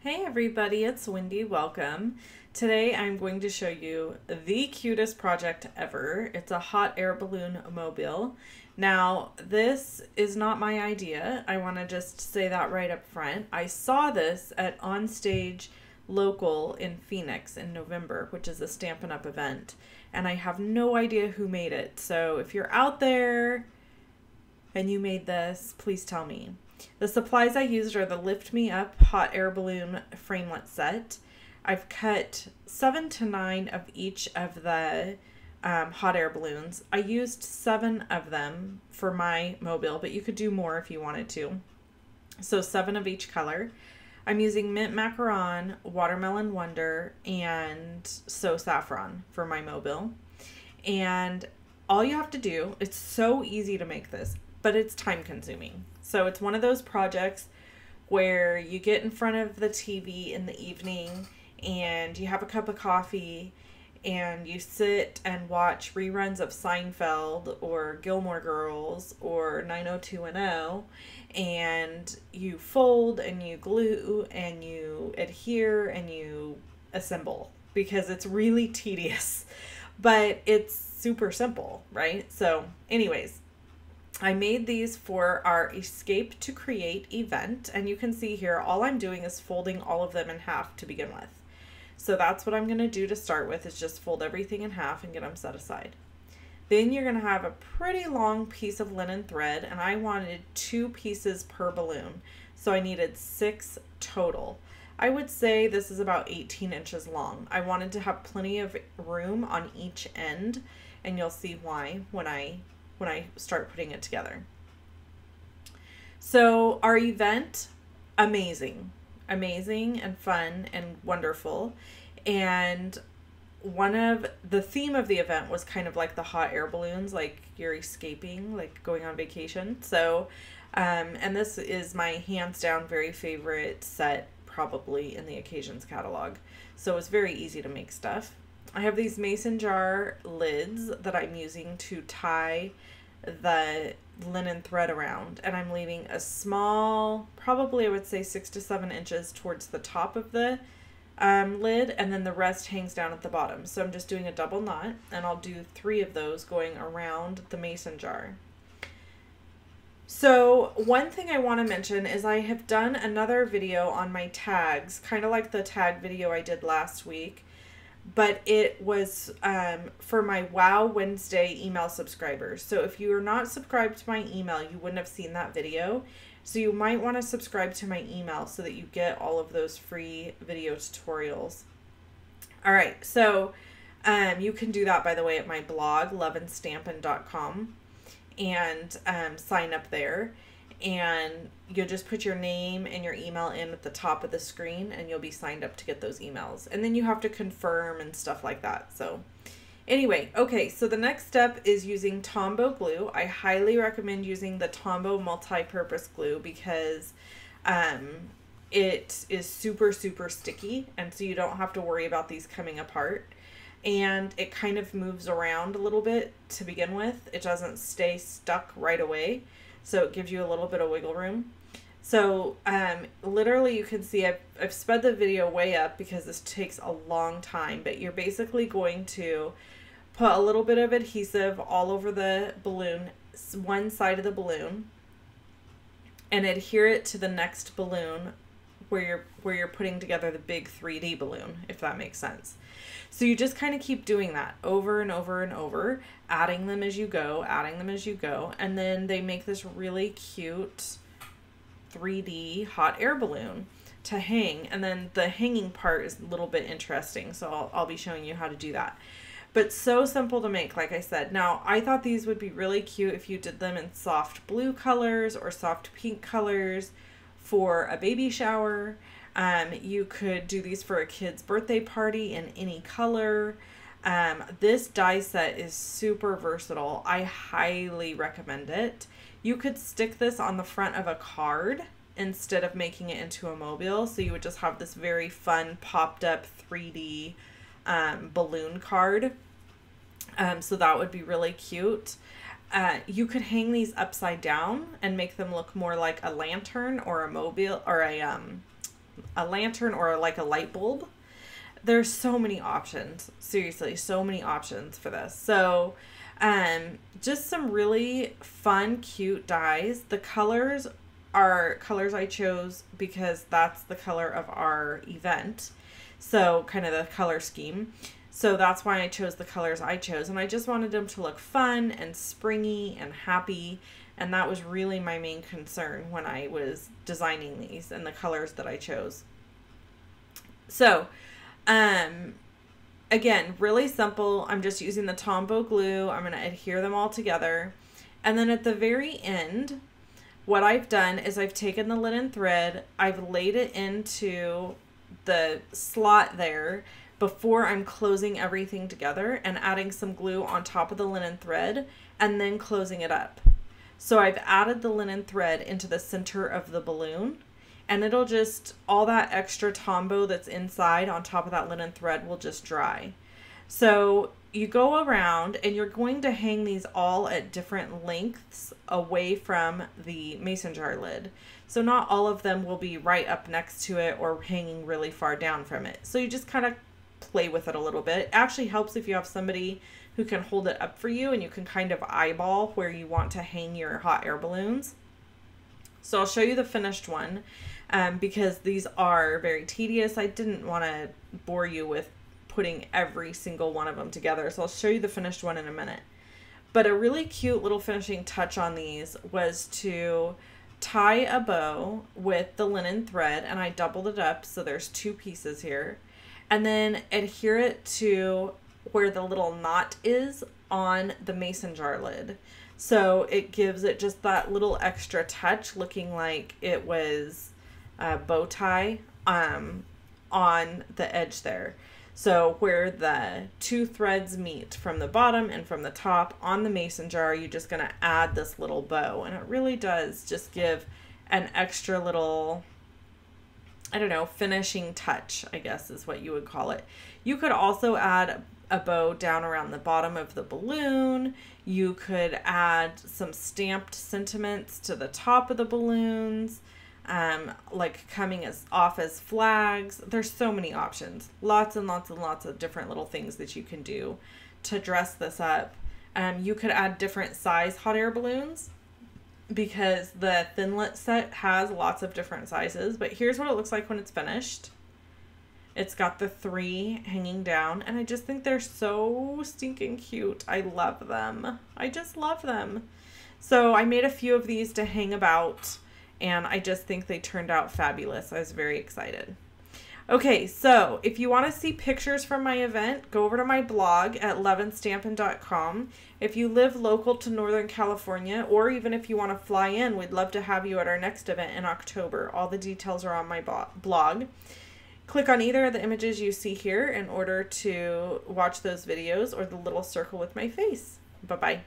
Hey everybody, it's Wendy. Welcome. Today I'm going to show you the cutest project ever. It's a hot air balloon mobile. Now, this is not my idea. I want to just say that right up front. I saw this at Onstage Local in Phoenix in November, which is a Stampin' Up! Event, and I have no idea who made it. So if you're out there and you made this, please tell me. The supplies I used are the Lift Me Up hot air balloon framelit set. I've cut 7 to 9 of each of the hot air balloons. I used 7 of them for my mobile, but you could do more if you wanted to. So 7 of each color. I'm using Mint Macaron, Watermelon Wonder, and So Saffron for my mobile. And all you have to do, it's so easy to make this, but it's time consuming. So it's one of those projects where you get in front of the TV in the evening and you have a cup of coffee and you sit and watch reruns of Seinfeld or Gilmore Girls or 90210, and you fold and you glue and you adhere and you assemble because it's really tedious, but it's super simple, right? So anyways, I made these for our Escape to Create event, and you can see here all I'm doing is folding all of them in half to begin with. So that's what I'm going to do to start with, is just fold everything in half and get them set aside. Then you're going to have a pretty long piece of linen thread, and I wanted 2 pieces per balloon, so I needed 6 total. I would say this is about 18 inches long. I wanted to have plenty of room on each end, and you'll see why when I start putting it together. So our event, amazing and fun and wonderful. And one of the theme of the event was kind of like the hot air balloons, like you're escaping, like going on vacation. So, and this is my hands down very favorite set, probably in the Occasions catalog. So it's very easy to make stuff. I have these mason jar lids that I'm using to tie the linen thread around, and I'm leaving a small, probably I would say 6 to 7 inches towards the top of the lid, and then the rest hangs down at the bottom. So I'm just doing a double knot, and I'll do 3 of those going around the mason jar. So one thing I want to mention is I have done another video on my tags, kind of like the tag video I did last week, but it was for my Wow Wednesday email subscribers. So if you are not subscribed to my email, you wouldn't have seen that video. So you might want to subscribe to my email so that you get all of those free video tutorials. All right, so you can do that, by the way, at my blog, loveandstampin.com, and sign up there. And you'll just put your name and your email in at the top of the screen, and you'll be signed up to get those emails. And then you have to confirm and stuff like that. So anyway, okay, so the next step is using Tombow glue. I highly recommend using the Tombow multi-purpose glue because it is super sticky, and so you don't have to worry about these coming apart. And it kind of moves around a little bit to begin with. It doesn't stay stuck right away. So it gives you a little bit of wiggle room. So literally you can see I've sped the video way up because this takes a long time, but you're basically going to put a little bit of adhesive all over the balloon, one side of the balloon, and adhere it to the next balloon where you're putting together the big 3D balloon, if that makes sense. So you just kind of keep doing that over and over and over, adding them as you go, and then they make this really cute 3D hot air balloon to hang. And then the hanging part is a little bit interesting, so I'll be showing you how to do that. But so simple to make, like I said. Now, I thought these would be really cute if you did them in soft blue colors or soft pink colors for a baby shower. You could do these for a kid's birthday party in any color. This die set is super versatile. I highly recommend it. You could stick this on the front of a card instead of making it into a mobile. So you would just have this very fun popped up 3D balloon card. So that would be really cute. You could hang these upside down and make them look more like a lantern or a mobile or a a lantern or like a light bulb. There's so many options. Seriously, so many options for this. So just some really fun, cute dies. The colors are colors I chose because that's the color of our event. So kind of the color scheme. So that's why I chose the colors I chose. And I just wanted them to look fun and springy and happy. And that was really my main concern when I was designing these and the colors that I chose. So, again, really simple. I'm just using the Tombow glue. I'm going to adhere them all together. And then at the very end, what I've done is I've taken the linen thread, I've laid it into the slot there before I'm closing everything together and adding some glue on top of the linen thread and then closing it up. So I've added the linen thread into the center of the balloon, and it'll just, all that extra Tombow that's inside on top of that linen thread will just dry. So you go around and you're going to hang these all at different lengths away from the mason jar lid. So not all of them will be right up next to it or hanging really far down from it. So you just kind of play with it a little bit. It actually helps if you have somebody who can hold it up for you and you can kind of eyeball where you want to hang your hot air balloons. So I'll show you the finished one because these are very tedious. I didn't want to bore you with putting every single one of them together. So I'll show you the finished one in a minute. But a really cute little finishing touch on these was to tie a bow with the linen thread, and I doubled it up so there's two pieces here, and then adhere it to where the little knot is on the mason jar lid. So it gives it just that little extra touch, looking like it was a bow tie on the edge there. So where the two threads meet from the bottom and from the top on the mason jar, you're just going to add this little bow. And it really does just give an extra little, I don't know, finishing touch, I guess is what you would call it. You could also add a bow down around the bottom of the balloon. You could add some stamped sentiments to the top of the balloons, like coming off as flags. There's so many options, lots and lots and lots of different little things that you can do to dress this up. You could add different size hot air balloons because the Thinlit set has lots of different sizes, but here's what it looks like when it's finished. It's got the 3 hanging down, and I just think they're so stinking cute. I love them. I just love them. So I made a few of these to hang about, and I just think they turned out fabulous. I was very excited. Okay, so if you want to see pictures from my event, go over to my blog at loveandstampin.com. If you live local to Northern California, or even if you want to fly in, we'd love to have you at our next event in October. All the details are on my blog. Click on either of the images you see here in order to watch those videos, or the little circle with my face. Bye-bye.